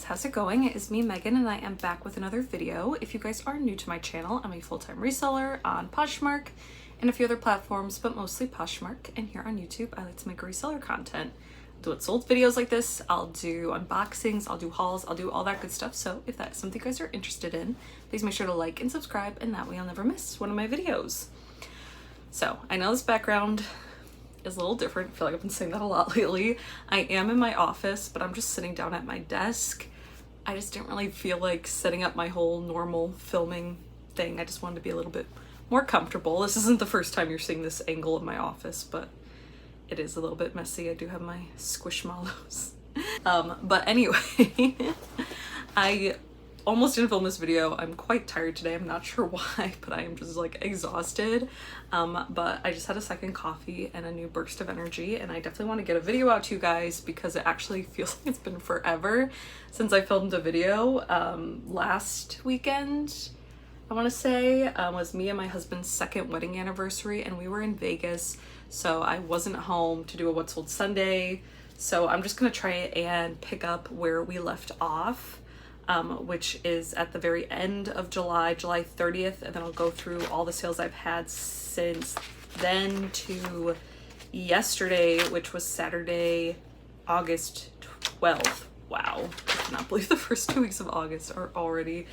how's it going? It is me, Megan, and I am back with another video. If you guys are new to my channel, I'm a full-time reseller on Poshmark and a few other platforms, but mostly Poshmark. And here on YouTube, I like to make reseller content. I'll do sold videos like this, I'll do unboxings, I'll do hauls, I'll do all that good stuff. So if that's something you guys are interested in, please make sure to like and subscribe, and that way I'll never miss one of my videos. So I know this background is a little different. I feel like I've been saying that a lot lately. I am in my office, but I'm just sitting down at my desk. I just didn't really feel like setting up my whole normal filming thing. I just wanted to be a little bit more comfortable. This isn't the first time you're seeing this angle of my office, but it is a little bit messy. I do have my squishmallows. But anyway, I almost didn't film this video. I'm quite tired today. I'm not sure why, but I am just like exhausted. But I just had a second coffee and a new burst of energy, and I definitely want to get a video out to you guys because it actually feels like it's been forever since I filmed a video. Last weekend, I want to say, was me and my husband's second wedding anniversary, and we were in Vegas, so I wasn't home to do a What's Sold Sunday. So I'm just gonna try and pick up where we left off. Which is at the very end of July 30th, and then I'll go through all the sales I've had since then to yesterday, which was Saturday, August 12th. Wow, I cannot believe the first 2 weeks of August are already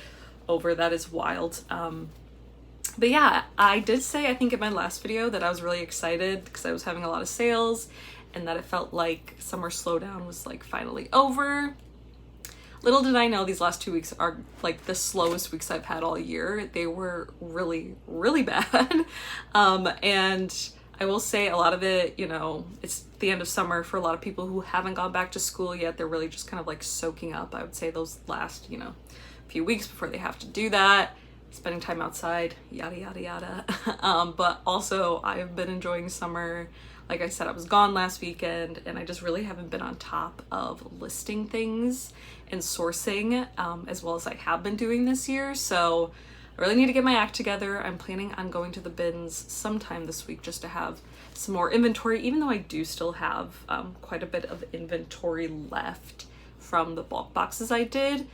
over. That is wild. But yeah, I did say, I think in my last video, that I was really excited because I was having a lot of sales and that it felt like summer slowdown was like finally over. Little did I know these last 2 weeks are like the slowest weeks I've had all year. They were really, really bad. And I will say a lot of it, you know, it's the end of summer for a lot of people who haven't gone back to school yet. They're really just kind of like soaking up, I would say, those last, you know, few weeks before they have to do that, spending time outside, yada, yada, yada. But also I've been enjoying summer. Like I said, I was gone last weekend, and I just really haven't been on top of listing things and sourcing as well as I have been doing this year. So I really need to get my act together. I'm planning on going to the bins sometime this week just to have some more inventory, even though I do still have quite a bit of inventory left from the bulk boxes I did.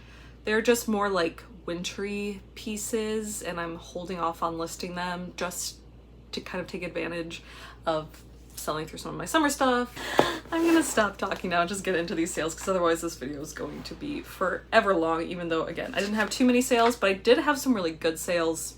They're just more like wintry pieces, and I'm holding off on listing them just to kind of take advantage of selling through some of my summer stuff. I'm gonna stop talking now and just get into these sales, because otherwise this video is going to be forever long, even though, again, I didn't have too many sales, but I did have some really good sales.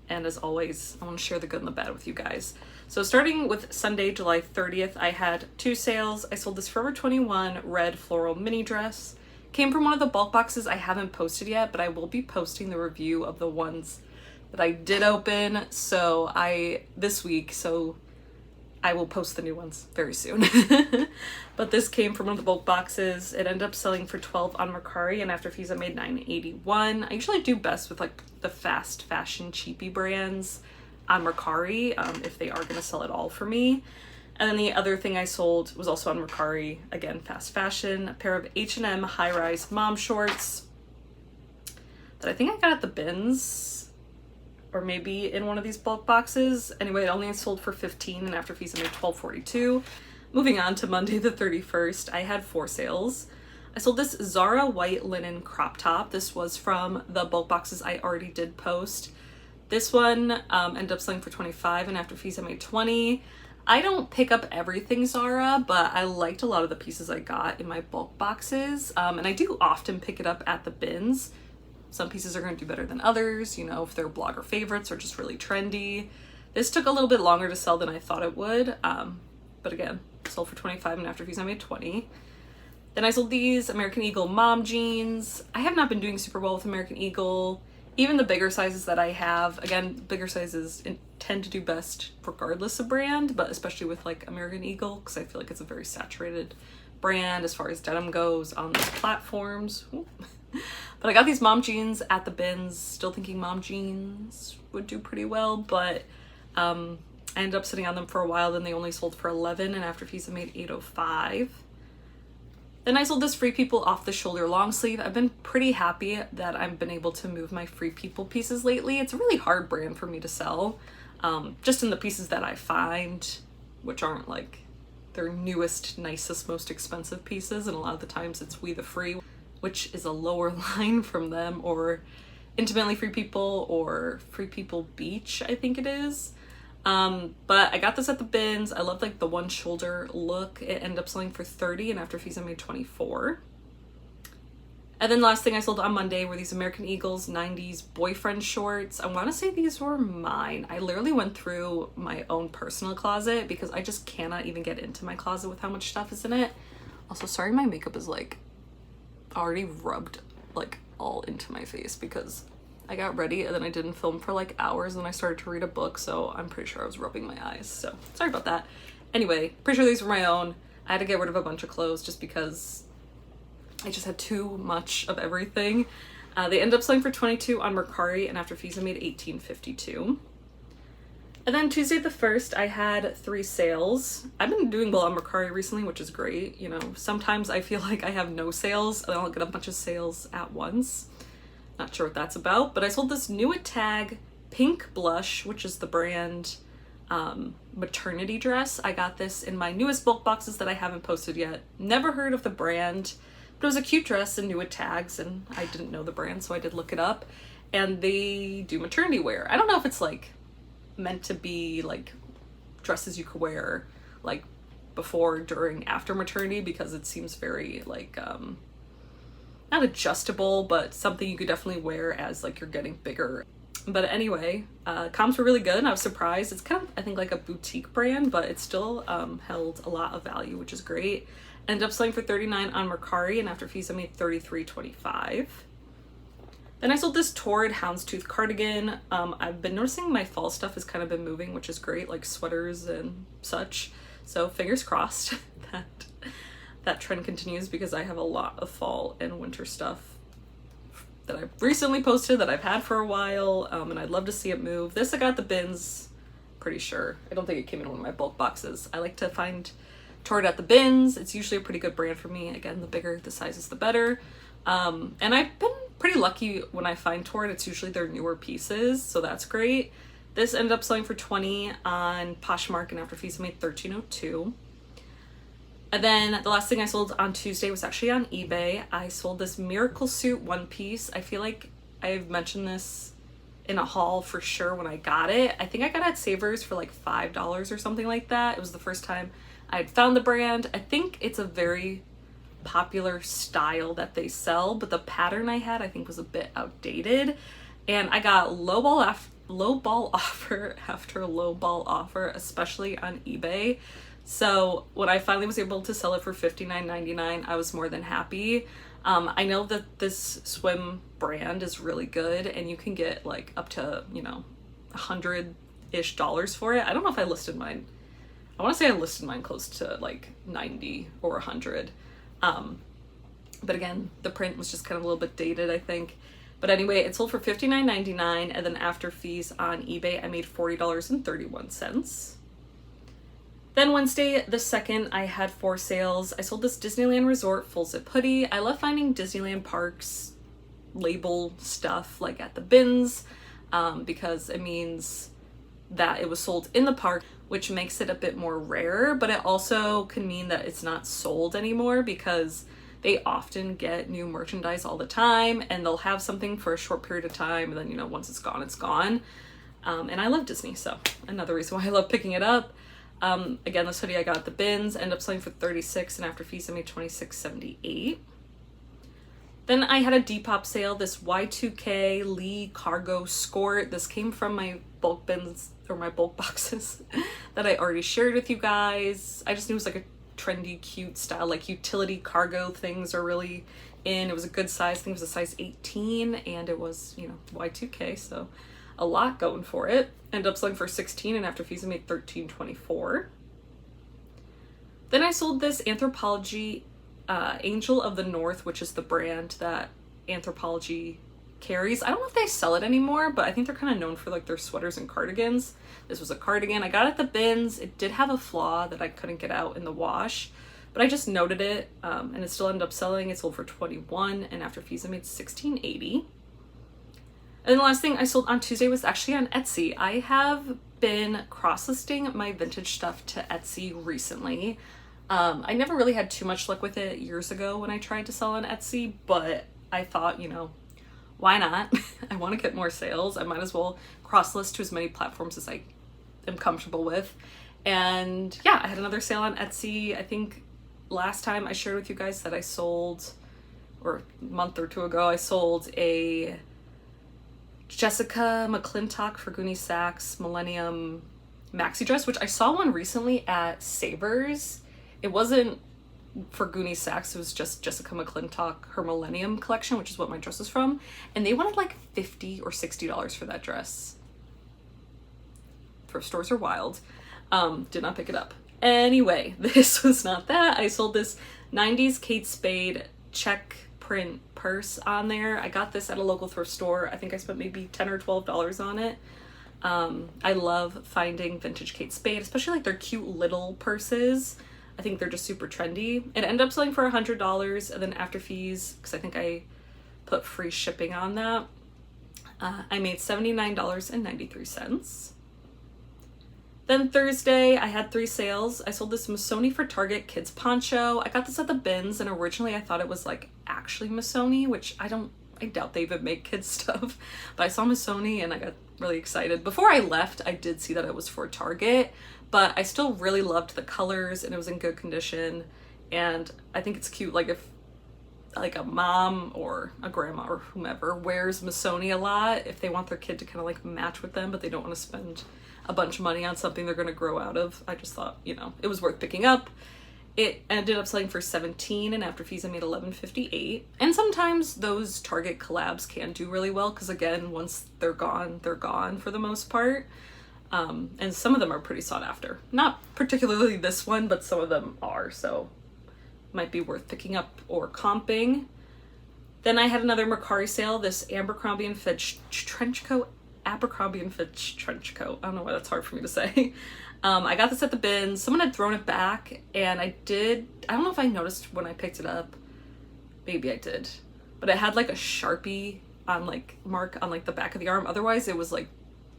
And as always, I want to share the good and the bad with you guys. So starting with Sunday, July 30th, I had 2 sales. I sold this Forever 21 red floral mini dress. Came from one of the bulk boxes I haven't posted yet, but I will be posting the review of the ones that I did open this week, so I will post the new ones very soon. But this came from one of the bulk boxes. It ended up selling for $12 on Mercari, and after fees I made $9.81. I usually do best with like the fast fashion cheapy brands on Mercari if they are going to sell it all for me. And then the other thing I sold was also on Mercari, again, fast fashion, a pair of H&M high-rise mom shorts that I think I got at the bins, or maybe in one of these bulk boxes. Anyway, it only sold for $15, and after fees I made $12.42. Moving on to Monday the 31st, I had 4 sales. I sold this ZARA white linen crop top. This was from the bulk boxes I already did post. This one ended up selling for $25, and after fees I made $20. I don't pick up everything ZARA, but I liked a lot of the pieces I got in my bulk boxes, and I do often pick it up at the bins. Some pieces are going to do better than others, you know, if they're blogger favorites or just really trendy. This took a little bit longer to sell than I thought it would, but again, sold for $25, and after fees I made $20. Then I sold these American Eagle mom jeans. I have not been doing super well with American Eagle. Even the bigger sizes that I have, again, bigger sizes tend to do best regardless of brand, but especially with like American Eagle, because I feel like it's a very saturated brand as far as denim goes on these platforms. But I got these mom jeans at the bins, still thinking mom jeans would do pretty well, but I ended up sitting on them for a while. Then they only sold for $11, and after fees I made $8.05. Then I sold this Free People off the shoulder long sleeve. I've been pretty happy that I've been able to move my Free People pieces lately. It's a really hard brand for me to sell, just in the pieces that I find, which aren't like their newest, nicest, most expensive pieces, and a lot of the times it's We the Free. which is a lower line from them, or Intimately Free People or Free People Beach, I think it is. But I got this at the bins. I love like the one shoulder look. It ended up selling for $30 and after fees I made $24. And then the last thing I sold on Monday were these American Eagles 90s boyfriend shorts. I want to say these were mine. I literally went through my own personal closet because I just cannot even get into my closet with how much stuff is in it. Also, sorry my makeup is like already rubbed like all into my face because I got ready and then I didn't film for like hours and I started to read a book, so I'm pretty sure I was rubbing my eyes, so sorry about that. Anyway, pretty sure these were my own. I had to get rid of a bunch of clothes just because I just had too much of everything. They ended up selling for $22 on Mercari and after fees I made $18.52. And then Tuesday the 1st, I had 3 sales. I've been doing well on Mercari recently, which is great. You know, sometimes I feel like I have no sales and I'll get a bunch of sales at once. Not sure what that's about, but I sold this new tag pink blush, which is the brand maternity dress. I got this in my newest bulk boxes that I haven't posted yet. Never heard of the brand, but it was a cute dress and new tags, and I didn't know the brand, so I did look it up. And they do maternity wear. I don't know if it's like meant to be like dresses you could wear like before, during, after maternity, because it seems very like not adjustable, but something you could definitely wear as like you're getting bigger. But anyway, comps were really good and I was surprised. It's kind of, I think, like a boutique brand, but it still held a lot of value, which is great. Ended up selling for $39 on Mercari and after fees I made $33.25. Then I sold this Torrid houndstooth cardigan. I've been noticing my fall stuff has kind of been moving, which is great, like sweaters and such. So fingers crossed that trend continues because I have a lot of fall and winter stuff that I've recently posted that I've had for a while, and I'd love to see it move. This I got at the bins, pretty sure. I don't think it came in one of my bulk boxes. I like to find Torrid at the bins. It's usually a pretty good brand for me. Again, the bigger the sizes, the better. And I've been pretty lucky when I find Torrid. It's usually their newer pieces, so that's great. This ended up selling for $20 on Poshmark and after fees I made $13.02. And then the last thing I sold on Tuesday was actually on eBay. I sold this Miracle Suit one piece. I feel like I've mentioned this in a haul for sure when I got it. I think I got it at Savers for like $5 or something like that. It was the first time I had found the brand. I think it's a very popular style that they sell, but the pattern I had I think was a bit outdated. And I got lowball offer after lowball offer, especially on eBay. So when I finally was able to sell it for $59.99, I was more than happy. I know that this swim brand is really good and you can get like up to, you know, $100-ish for it. I don't know if I listed mine. I want to say I listed mine close to like 90 or 100. But again, the print was just kind of a little bit dated, I think. But anyway, it sold for $59.99 and then after fees on eBay, I made $40.31. Then Wednesday the 2nd, I had 4 sales. I sold this Disneyland Resort full zip hoodie. I love finding Disneyland parks label stuff like at the bins because it means that it was sold in the park, which makes it a bit more rare, but it also can mean that it's not sold anymore because they often get new merchandise all the time and they'll have something for a short period of time and then, you know, once it's gone, it's gone. And I love Disney, so another reason why I love picking it up. Again, this hoodie I got at the bins, ended up selling for $36 and after fees I made $26.78. Then I had a Depop sale, this Y2K Lee cargo skirt. This came from my bulk bins or my bulk boxes that I already shared with you guys. I just knew it was like a trendy, cute style, like utility cargo things are really in. It was a good size. I think it was a size 18 and it was, you know, Y2K, so a lot going for it. Ended up selling for $16 and after fees I made $13.24. Then I sold this Anthropologie Angel of the North, which is the brand that Anthropologie carries. I don't know if they sell it anymore, but I think they're kind of known for like their sweaters and cardigans. This was a cardigan. I got it at the bins. It did have a flaw that I couldn't get out in the wash, but I just noted it and it still ended up selling. It sold for $21 and after fees I made $16.80. And then the last thing I sold on Tuesday was actually on Etsy. I have been cross-listing my vintage stuff to Etsy recently. I never really had too much luck with it years ago when I tried to sell on Etsy, but I thought, you know, why not? I want to get more sales. I might as well cross-list to as many platforms as I am comfortable with. And yeah, I had another sale on Etsy. I think last time I shared with you guys that I sold, or a month or two ago, I sold a Jessica McClintock for Goonie Sacks Millennium maxi dress, which I saw one recently at Savers. It wasn't for Goonie Sacks, it was just Jessica McClintock, her Millennium collection, which is what my dress is from, and they wanted like $50 or $60 for that dress. Thrift stores are wild. Did not pick it up. Anyway, this was not that. I sold this 90s Kate Spade check print purse on there. I got this at a local thrift store. I think I spent maybe $10 or $12 on it. I love finding vintage Kate Spade, especially like their cute little purses. I think they're just super trendy. It ended up selling for $100, and then after fees, because I think I put free shipping on that, I made $79.93. Then Thursday, I had 3 sales. I sold this Missoni for Target kids poncho. I got this at the bins, and originally I thought it was like actually Missoni, which I doubt they even make kids stuff, but I saw Missoni and I got really excited. Before I left, I did see that it was for Target, but I still really loved the colors and it was in good condition. And I think it's cute, like if like a mom or a grandma or whomever wears Missoni a lot, if they want their kid to kind of like match with them, but they don't want to spend a bunch of money on something they're going to grow out of. I just thought, you know, it was worth picking up. It ended up selling for $17, and after fees I made $11.58. And sometimes those Target collabs can do really well because, again, once they're gone for the most part. And some of them are pretty sought after. Not particularly this one, but some of them are, so might be worth picking up or comping. Then I had another Mercari sale, this Abercrombie & Fitch trench coat. Abercrombie & Fitch trench coat. I don't know why that's hard for me to say. I got this at the bins. Someone had thrown it back, and I don't know if I noticed when I picked it up. Maybe I did. But it had like a Sharpie on like mark on like the back of the arm. Otherwise it was like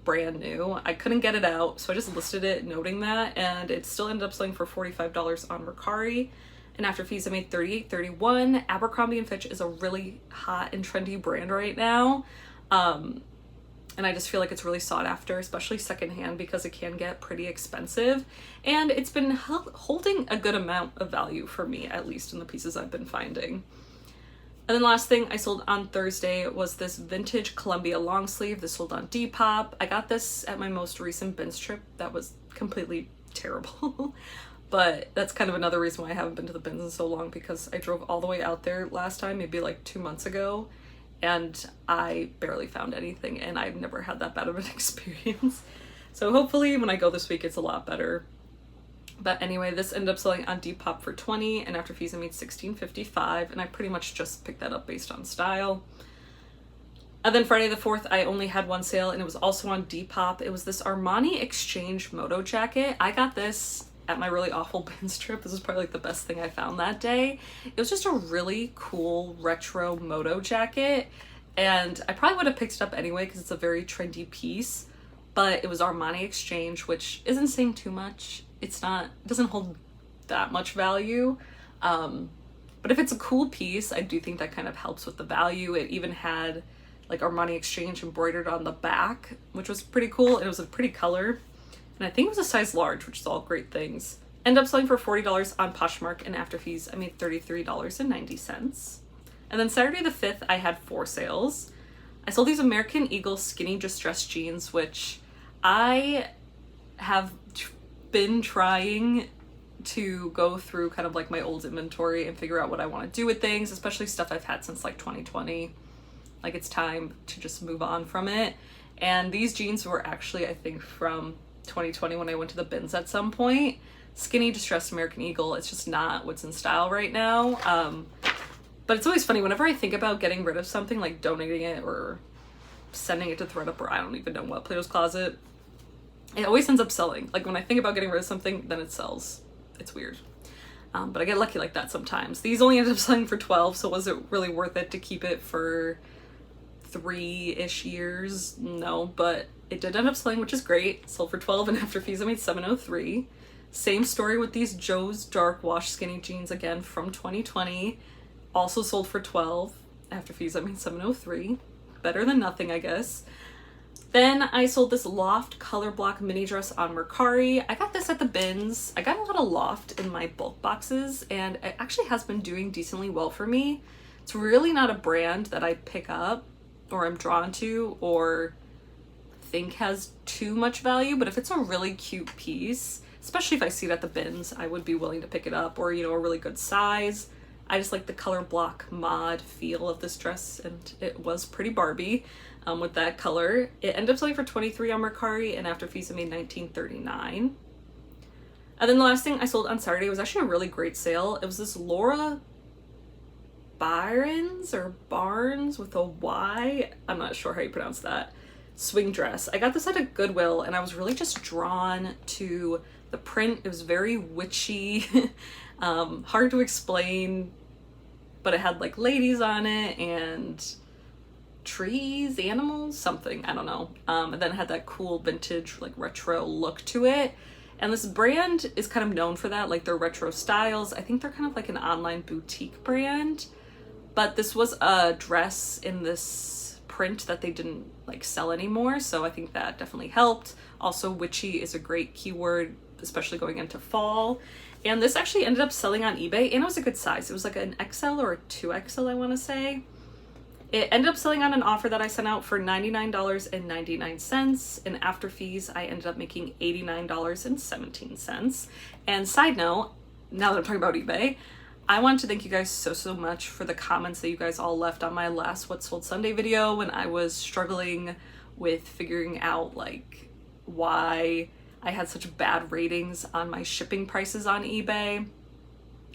brand new. I couldn't get it out, so I just listed it noting that, and it still ended up selling for $45 on Mercari. And after fees I made $38.31. Abercrombie & Fitch is a really hot and trendy brand right now. And I just feel like it's really sought after, especially secondhand, because it can get pretty expensive. And it's been holding a good amount of value for me, at least in the pieces I've been finding. And then last thing I sold on Thursday was this vintage Columbia long sleeve. This sold on Depop. I got this at my most recent bins trip. That was completely terrible. But that's kind of another reason why I haven't been to the bins in so long, because I drove all the way out there last time, maybe like 2 months ago, and I barely found anything, and I've never had that bad of an experience. So hopefully when I go this week it's a lot better. But anyway, this ended up selling on Depop for $20, and after fees I made $16.55, and I pretty much just picked that up based on style. And then Friday the 4th, I only had one sale, and it was also on Depop. It was this Armani Exchange moto jacket. I got this at my really awful bins trip. This is probably like the best thing I found that day. It was just a really cool retro moto jacket, and I probably would have picked it up anyway because it's a very trendy piece, but it was Armani Exchange, which isn't saying too much. It doesn't hold that much value, but if it's a cool piece, I do think that kind of helps with the value. It even had like Armani Exchange embroidered on the back, which was pretty cool. It was a pretty color, and I think it was a size large, which is all great things. Ended up selling for $40 on Poshmark, and after fees I made $33.90. And then Saturday the 5th, I had 4 sales. I sold these American Eagle skinny distressed jeans, which I have been trying to go through kind of like my old inventory and figure out what I want to do with things, especially stuff I've had since like 2020. Like, it's time to just move on from it. And these jeans were actually, I think, from 2020 when I went to the bins at some point. Skinny distressed American Eagle, it's just not what's in style right now. But it's always funny whenever I think about getting rid of something, like donating it or sending it to THREDUP, or I don't even know what, Plato's Closet, it always ends up selling. Like, when I think about getting rid of something, then it sells. It's weird. But I get lucky like that sometimes. These only ended up selling for 12, so was it really worth it to keep it for 3-ish years? No, but it did end up selling, which is great. Sold for 12, and after fees I made $703. Same story with these Joe's Dark Wash Skinny Jeans, again from 2020. Also sold for $12. After fees, I mean $703. Better than nothing, I guess. Then I sold this Loft color block mini dress on Mercari. I got this at the bins. I got a lot of Loft in my bulk boxes, and it actually has been doing decently well for me. It's really not a brand that I pick up or I'm drawn to or think has too much value, but if it's a really cute piece, especially if I see it at the bins, I would be willing to pick it up, or, you know, a really good size. I just like the color block mod feel of this dress, and it was pretty Barbie with that color. It ended up selling for $23 on Mercari, and after fees I made $19.39. And then the last thing I sold on Saturday was actually a really great sale. It was this Laura Barnes with a Y. I'm not sure how you pronounce that. Swing dress. I got this at a Goodwill, and I was really just drawn to the print. It was very witchy, hard to explain, but it had like ladies on it and trees, animals, something, I don't know. And then it had that cool vintage like retro look to it. And this brand is kind of known for that, like their retro styles. I think they're kind of like an online boutique brand, but this was a dress in this print that they didn't like sell anymore, so I think that definitely helped. Also, witchy is a great keyword, especially going into fall. And this actually ended up selling on eBay, and it was a good size. It was like an XL or a 2XL, I want to say. It ended up selling on an offer that I sent out for $99.99, and after fees I ended up making $89.17. And side note, now that I'm talking about eBay, I wanted to thank you guys so much for the comments that you guys all left on my last What Sold Sunday video when I was struggling with figuring out like why I had such bad ratings on my shipping prices on eBay.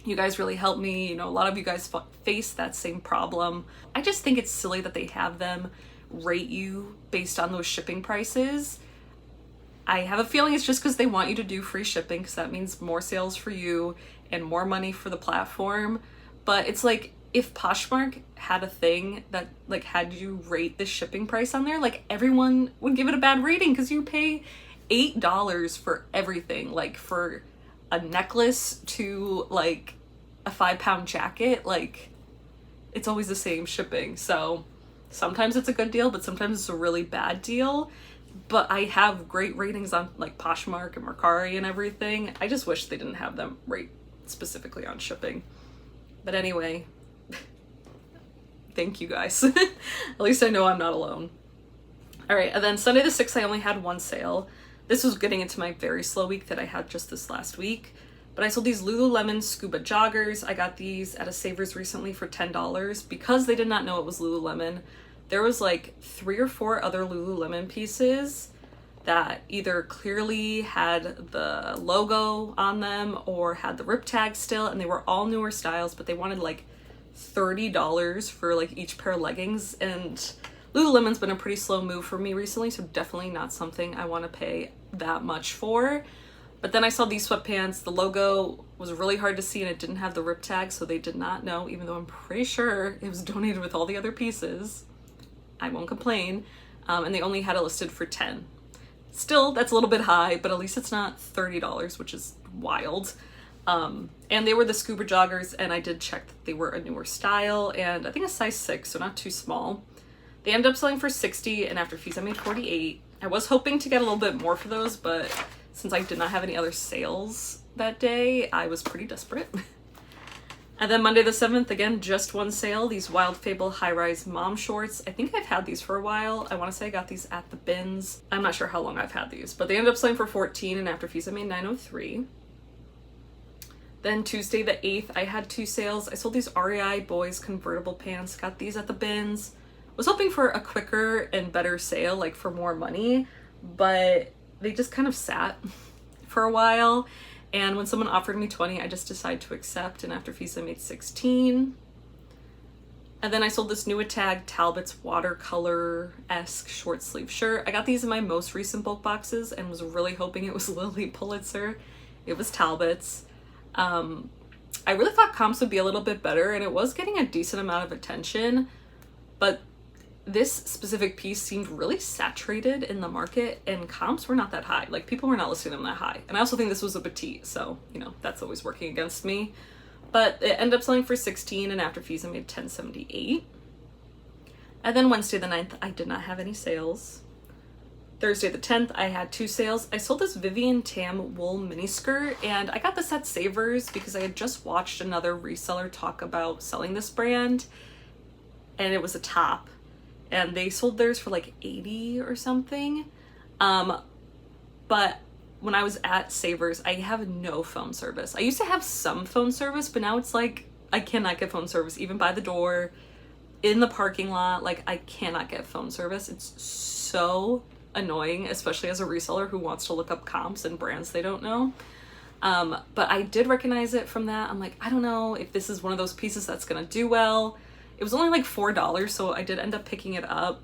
You guys really helped me. You know, a lot of you guys face that same problem. I just think it's silly that they have them rate you based on those shipping prices. I have a feeling it's just because they want you to do free shipping, because that means more sales for you and more money for the platform. But it's like, if Poshmark had a thing that like had you rate the shipping price on there, like everyone would give it a bad rating, because you pay $8 for everything, like for a necklace to like a 5-pound jacket. Like, it's always the same shipping. So sometimes it's a good deal, but sometimes it's a really bad deal. But I have great ratings on like Poshmark and Mercari and everything. I just wish they didn't have them rate specifically on shipping. But anyway, thank you guys. At least I know I'm not alone. All right, and then Sunday the 6th, I only had one sale. This was getting into my very slow week that I had just this last week. But I sold these Lululemon scuba joggers. I got these at a Savers recently for $10 because they did not know it was Lululemon. There was like 3 or 4 other Lululemon pieces that either clearly had the logo on them or had the rip tag still, and they were all newer styles, but they wanted like $30 for like each pair of leggings. And Lululemon's been a pretty slow move for me recently, so definitely not something I want to pay that much for. But then I saw these sweatpants. The logo was really hard to see, and it didn't have the rip tag, so they did not know, even though I'm pretty sure it was donated with all the other pieces. I won't complain. And they only had it listed for $10. Still, that's a little bit high, but at least it's not $30, which is wild. And they were the scuba joggers, and I did check that they were a newer style, and I think a size 6, so not too small. They ended up selling for $60, and after fees I made $48. I was hoping to get a little bit more for those, but since I did not have any other sales that day, I was pretty desperate. And then Monday the 7th, again, just one sale, these Wild Fable high-rise mom shorts. I think I've had these for a while. I want to say I got these at the bins. I'm not sure how long I've had these, but they ended up selling for $14, and after fees I made $903. Then Tuesday the 8th, I had 2 sales. I sold these REI boys convertible pants, got these at the bins. Was hoping for a quicker and better sale, like for more money, but they just kind of sat for a while. And when someone offered me $20, I just decided to accept, and after fees I made $16. And then I sold this new tag Talbot's watercolor-esque short sleeve shirt. I got these in my most recent bulk boxes and was really hoping it was Lily Pulitzer. It was Talbot's. I really thought comps would be a little bit better, and it was getting a decent amount of attention, but this specific piece seemed really saturated in the market and comps were not that high. Like people were not listing them that high. And I also think this was a petite, so you know, that's always working against me. But it ended up selling for $16 and after fees I made $10.78. And then Wednesday the 9th, I did not have any sales. Thursday the 10th, I had 2 sales. I sold this Vivian Tam wool mini skirt and I got this at Savers because I had just watched another reseller talk about selling this brand and it was a top and they sold theirs for like $80 or something. But when I was at Savers, I have no phone service. I used to have some phone service, but now it's like I cannot get phone service even by the door, in the parking lot. Like I cannot get phone service. It's so annoying, especially as a reseller who wants to look up comps and brands they don't know. But I did recognize it from that. I'm like, I don't know if this is one of those pieces that's gonna do well. It was only like $4, so I did end up picking it up.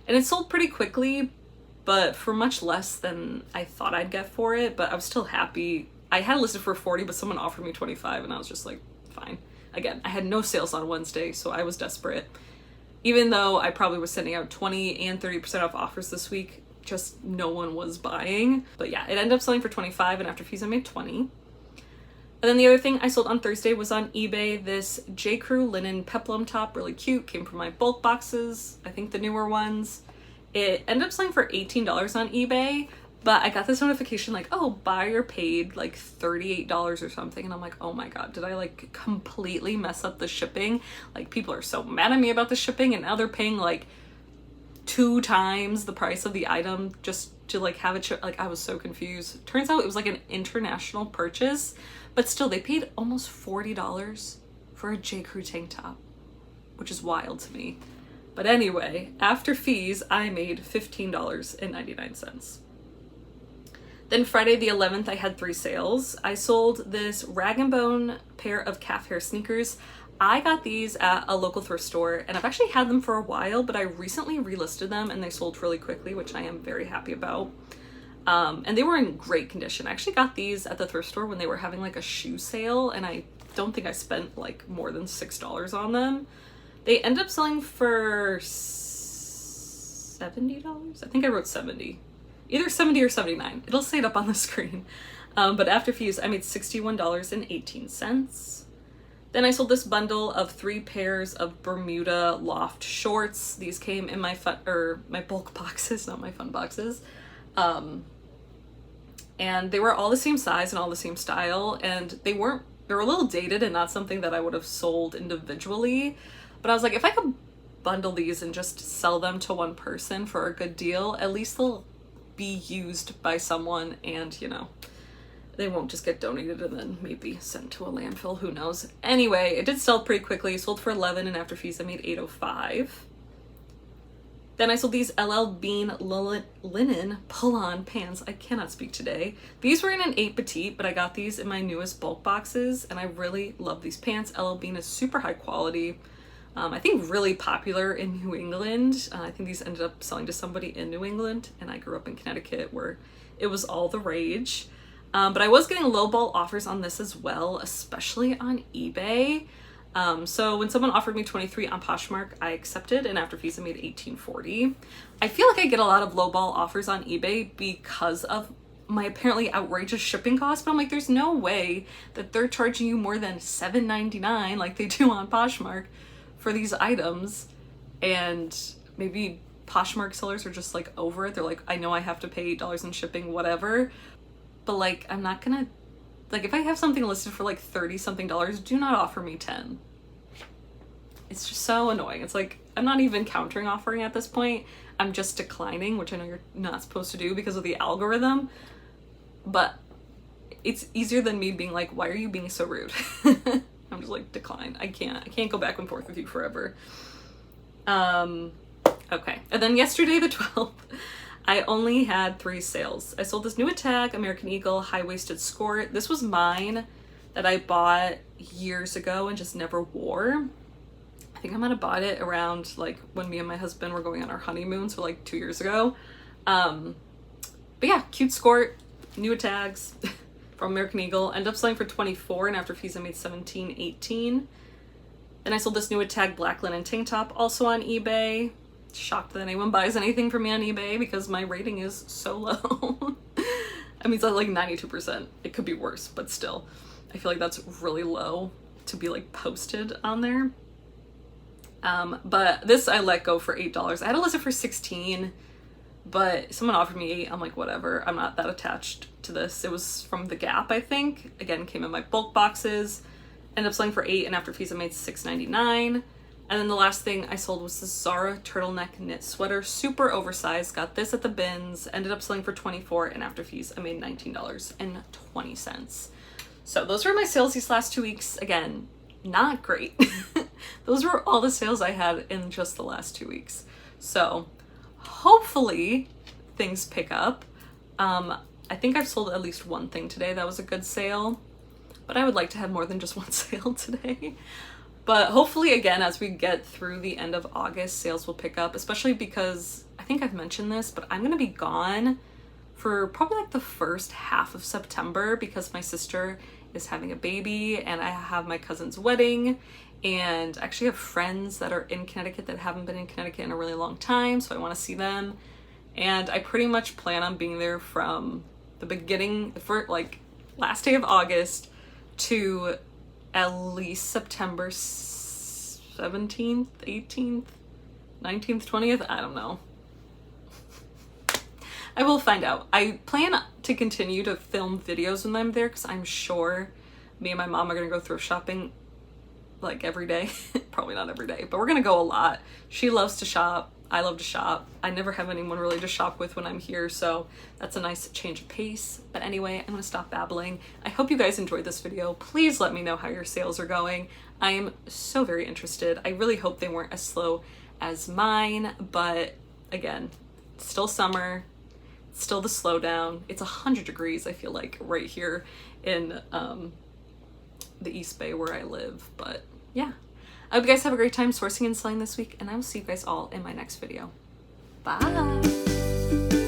And it sold pretty quickly, but for much less than I thought I'd get for it, but I was still happy. I had it listed for $40, but someone offered me $25 and I was just like, fine. Again, I had no sales on Wednesday, so I was desperate. Even though I probably was sending out 20 and 30% off offers this week, just no one was buying. But yeah, it ended up selling for $25 and after fees I made $20. And then the other thing I sold on Thursday was on eBay, this J. Crew linen peplum top, really cute, came from my bulk boxes, I think the newer ones. It ended up selling for $18 on eBay, but I got this notification like, oh, buyer paid like $38 or something. And I'm like, oh my God, did I like completely mess up the shipping? Like people are so mad at me about the shipping and now they're paying like 2 times the price of the item just to like have it shipped. Like I was so confused. Turns out it was like an international purchase, but still they paid almost $40 for a J. Crew tank top, which is wild to me. But anyway, after fees, I made $15.99. Then Friday the 11th, I had 3 sales. I sold this rag and bone pair of calf hair sneakers. I got these at a local thrift store and I've actually had them for a while, but I recently relisted them and they sold really quickly, which I am very happy about. And they were in great condition. I actually got these at the thrift store when they were having like a shoe sale and I don't think I spent like more than $6 on them. They ended up selling for $70. I think I wrote 70. Either 70 or 79. It'll say it up on the screen. But after fees, I made $61.18. Then I sold this bundle of 3 pairs of Bermuda loft shorts. These came in my my bulk boxes, not my fun boxes. And they were all the same size and all the same style, and they were a little dated and not something that I would have sold individually. But I was like, if I could bundle these and just sell them to one person for a good deal, at least they'll be used by someone and, you know, they won't just get donated and then maybe sent to a landfill, who knows. Anyway, it did sell pretty quickly. Sold for $11 and after fees I made $8.05. Then I sold these LL Bean linen pull-on pants. I cannot speak today. These were in an 8 petite, but I got these in my newest bulk boxes and I really love these pants. LL Bean is super high quality. I think really popular in New England. I think these ended up selling to somebody in New England and I grew up in Connecticut where it was all the rage. But I was getting lowball offers on this as well, especially on eBay. So when someone offered me $23 on Poshmark, I accepted and after fees I made $18.40. I feel like I get a lot of lowball offers on eBay because of my apparently outrageous shipping costs, but I'm like, there's no way that they're charging you more than $7.99 like they do on Poshmark for these items. And maybe Poshmark sellers are just like over it. They're like, I know I have to pay $8 in shipping, whatever. But like, I'm not gonna, like if I have something listed for like 30 something dollars, do not offer me 10. It's just so annoying. It's like, I'm not even countering offering at this point. I'm just declining, which I know you're not supposed to do because of the algorithm, but it's easier than me being like, why are you being so rude? I'm just like, decline. I can't go back and forth with you forever. Okay. And then yesterday, the 12th, I only had 3 sales. I sold this new Attack American Eagle high-waisted skirt. This was mine that I bought years ago and just never wore. I think I might have bought it around like when me and my husband were going on our honeymoon, so like 2 years ago. But yeah, cute skirt, new tags from American Eagle. Ended up selling for $24 and after fees I made $17.18. Then I sold this new Attack black linen tank top also on eBay. shocked that anyone buys anything from me on eBay because my rating is so low. I mean, it's at like 92%. It could be worse, but still, I feel like that's really low to be like posted on there. But this I let go for $8. I had to list it for $16, but someone offered me $8. I'm like, whatever. I'm not that attached to this. It was from The Gap, I think. Again, came in my bulk boxes. Ended up selling for $8, and after fees I made $6.99. And then the last thing I sold was this ZARA turtleneck knit sweater, super oversized. Got this at the bins, ended up selling for $24, and after fees I made $19.20. So those were my sales these last 2 weeks. Again, not great. Those were all the sales I had in just the last 2 weeks. So hopefully things pick up. I think I've sold at least one thing today that was a good sale, but I would like to have more than just one sale today. But hopefully, again, as we get through the end of August, sales will pick up, especially because I think I've mentioned this, but I'm going to be gone for probably like the first half of September because my sister is having a baby and I have my cousin's wedding, and I actually have friends that are in Connecticut that haven't been in Connecticut in a really long time, so I want to see them. And I pretty much plan on being there from the beginning, for like last day of August to at least September 17th, 18th, 19th, 20th, I don't know. I will find out. I plan to continue to film videos when I'm there because I'm sure me and my mom are gonna go thrift shopping like every day. Probably not every day, but we're gonna go a lot. She loves to shop. I love to shop. I never have anyone really to shop with when I'm here, so that's a nice change of pace. But anyway, I'm gonna stop babbling. I hope you guys enjoyed this video. Please let me know how your sales are going. I am so very interested. I really hope they weren't as slow as mine, but again, it's still summer, it's still the slowdown. It's 100 degrees, I feel like, right here in the East Bay where I live, but yeah. I hope you guys have a great time sourcing and selling this week, and I will see you guys all in my next video. Bye!